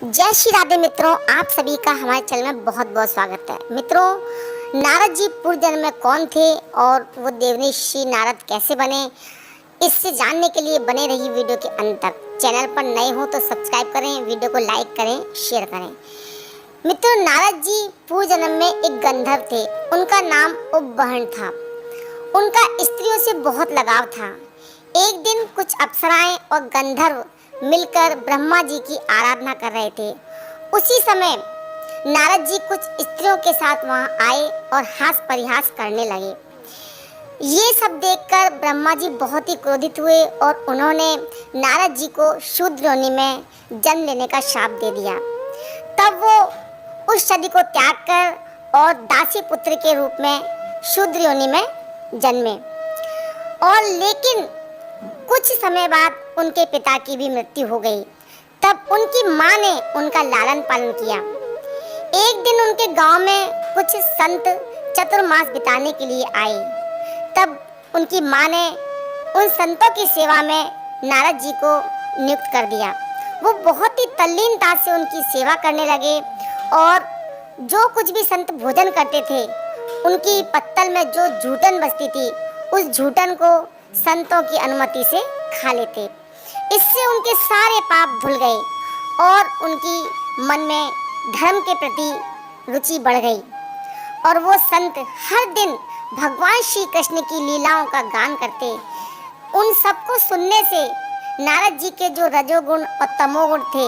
जय श्री राधे मित्रों, आप सभी का हमारे चैनल में बहुत बहुत स्वागत है। मित्रों, नारद जी पूर्व जन्म में कौन थे और वो देवऋषि नारद कैसे बने, इससे जानने के लिए बने रही वीडियो के अंत तक। चैनल पर नए हो तो सब्सक्राइब करें, वीडियो को लाइक करें, शेयर करें। मित्रों, नारद जी पूर्व जन्म में एक गंधर्व थे। उनका नाम उपवहन था। उनका स्त्रियों से बहुत लगाव था। एक दिन कुछ अप्सराएं और गंधर्व मिलकर ब्रह्मा जी की आराधना कर रहे थे। उसी समय नारद जी कुछ स्त्रियों के साथ वहां आए और हास परिहास करने लगे। ये सब देखकर ब्रह्मा जी बहुत ही क्रोधित हुए और उन्होंने नारद जी को शूद्र योनि में जन्म लेने का शाप दे दिया। तब वो उस शरीर को त्याग कर और दासी पुत्र के रूप में शूद्र योनि में जन्मे। और लेकिन कुछ समय बाद उनके पिता की भी मृत्यु हो गई। तब उनकी माँ ने उनका लालन पालन किया। एक दिन उनके गांव में कुछ संत चतुर्मास बिताने के लिए आए। तब उनकी माँ ने उन संतों की सेवा में नारद जी को नियुक्त कर दिया। वो बहुत ही तल्लीनता से उनकी सेवा करने लगे और जो कुछ भी संत भोजन करते थे, उनकी पत्तल में जो जूठन बचती थी, उस जूठन को संतों की अनुमति से खा लेते। इससे उनके सारे पाप धुल गए और उनकी मन में धर्म के प्रति रुचि बढ़ गई। और वो संत हर दिन भगवान श्री कृष्ण की लीलाओं का गान करते। उन सबको सुनने से नारद जी के जो रजोगुण और तमोगुण थे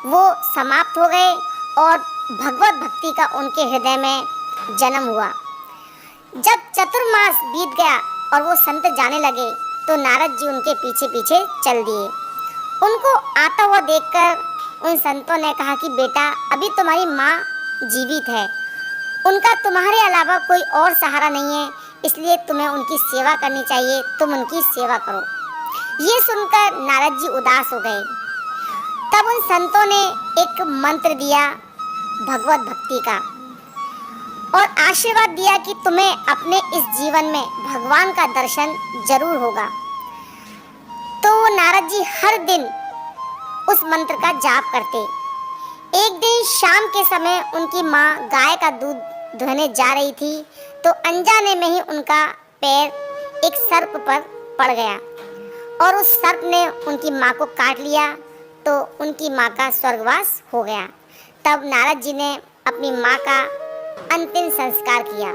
वो समाप्त हो गए और भगवत भक्ति का उनके हृदय में जन्म हुआ। जब चतुर्मास बीत गया और वो संत जाने लगे तो नारद जी उनके पीछे पीछे चल दिए। उनको आता हुआ देखकर उन संतों ने कहा कि बेटा, अभी तुम्हारी माँ जीवित है, उनका तुम्हारे अलावा कोई और सहारा नहीं है, इसलिए तुम्हें उनकी सेवा करनी चाहिए, तुम उनकी सेवा करो। ये सुनकर नारद जी उदास हो गए। तब उन संतों ने एक मंत्र दिया भगवत भक्ति का और आशीर्वाद दिया कि तुम्हें अपने इस जीवन में भगवान का दर्शन जरूर होगा। तो नारद जी हर दिन उस मंत्र का जाप करते। एक दिन शाम के समय उनकी माँ गाय का दूध दुहने जा रही थी तो अनजाने में ही उनका पैर एक सर्प पर पड़ गया और उस सर्प ने उनकी माँ को काट लिया। तो उनकी माँ का स्वर्गवास हो गया। तब नारद जी ने अपनी माँ का अंतिम संस्कार किया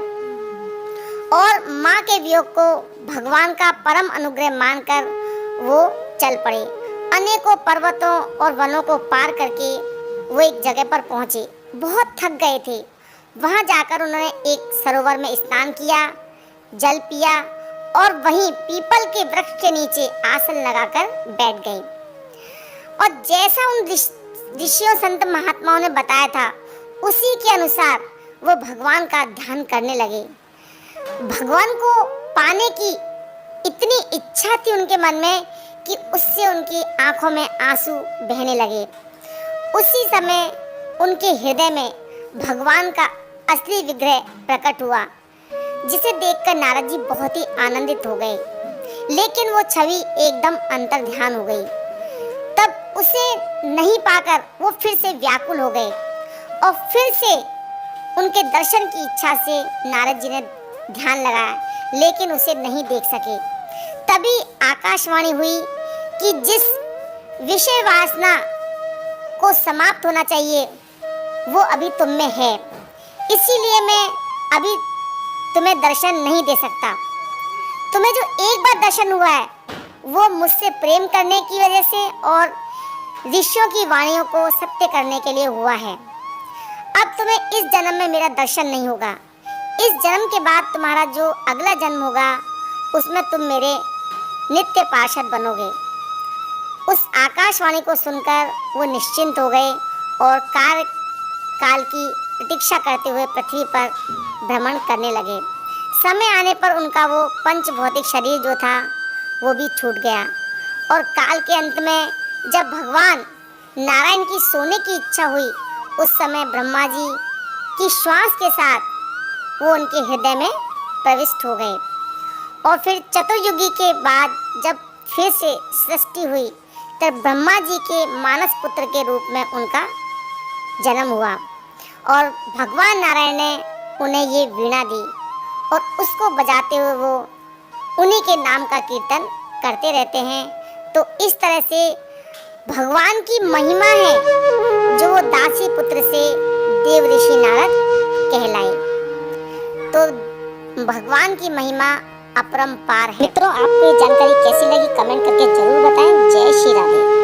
और माँ के वियोग को भगवान का परम अनुग्रह मानकर वो चल पड़े। अनेकों पर्वतों और वनों को पार करके वो एक जगह पर पहुँचे। बहुत थक गए थे। वहाँ जाकर उन्होंने एक सरोवर में स्नान किया, जल पिया और वहीं पीपल के वृक्ष के नीचे आसन लगाकर बैठ गए। और जैसा उन ऋषियों संत महात्माओं ने बताया था, उसी के अनुसार वो भगवान का ध्यान करने लगे। भगवान को पाने की इतनी इच्छा थी उनके मन में कि उससे उनकी आंखों में आंसू बहने लगे। उसी समय उनके हृदय में भगवान का असली विग्रह प्रकट हुआ, जिसे देखकर नारद जी बहुत ही आनंदित हो गए। लेकिन वो छवि एकदम अंतर ध्यान हो गई। तब उसे नहीं पाकर वो फिर से व्याकुल हो गए और फिर से उनके दर्शन की इच्छा से नारद जी ने ध्यान लगाया, लेकिन उसे नहीं देख सके। तभी आकाशवाणी हुई कि जिस विषय वासना को समाप्त होना चाहिए वो अभी तुम में है, इसीलिए मैं अभी तुम्हें दर्शन नहीं दे सकता। तुम्हें जो एक बार दर्शन हुआ है वो मुझसे प्रेम करने की वजह से और ऋषियों की वाणियों को सत्य करने के लिए हुआ है। अब तुम्हें इस जन्म में मेरा दर्शन नहीं होगा। इस जन्म के बाद तुम्हारा जो अगला जन्म होगा उसमें तुम मेरे नित्य पार्षद बनोगे। उस आकाशवाणी को सुनकर वो निश्चिंत हो गए और काल की प्रतीक्षा करते हुए पृथ्वी पर भ्रमण करने लगे। समय आने पर उनका वो पंच भौतिक शरीर जो था वो भी छूट गया। और काल के अंत में जब भगवान नारायण की सोने की इच्छा हुई, उस समय ब्रह्मा जी की श्वास के साथ वो उनके हृदय में प्रविष्ट हो गए। और फिर चतुर्युगी के बाद जब फिर से सृष्टि हुई, तब ब्रह्मा जी के मानस पुत्र के रूप में उनका जन्म हुआ और भगवान नारायण ने उन्हें ये वीणा दी और उसको बजाते हुए वो उन्हीं के नाम का कीर्तन करते रहते हैं। तो इस तरह से भगवान की महिमा है जो वो दासी पुत्र से देव ऋषि नारद कहलाए। तो भगवान की महिमा अपरंपार है। मित्रों, आपको ये जानकारी कैसी लगी कमेंट करके जरूर बताएं। जय श्री राधे।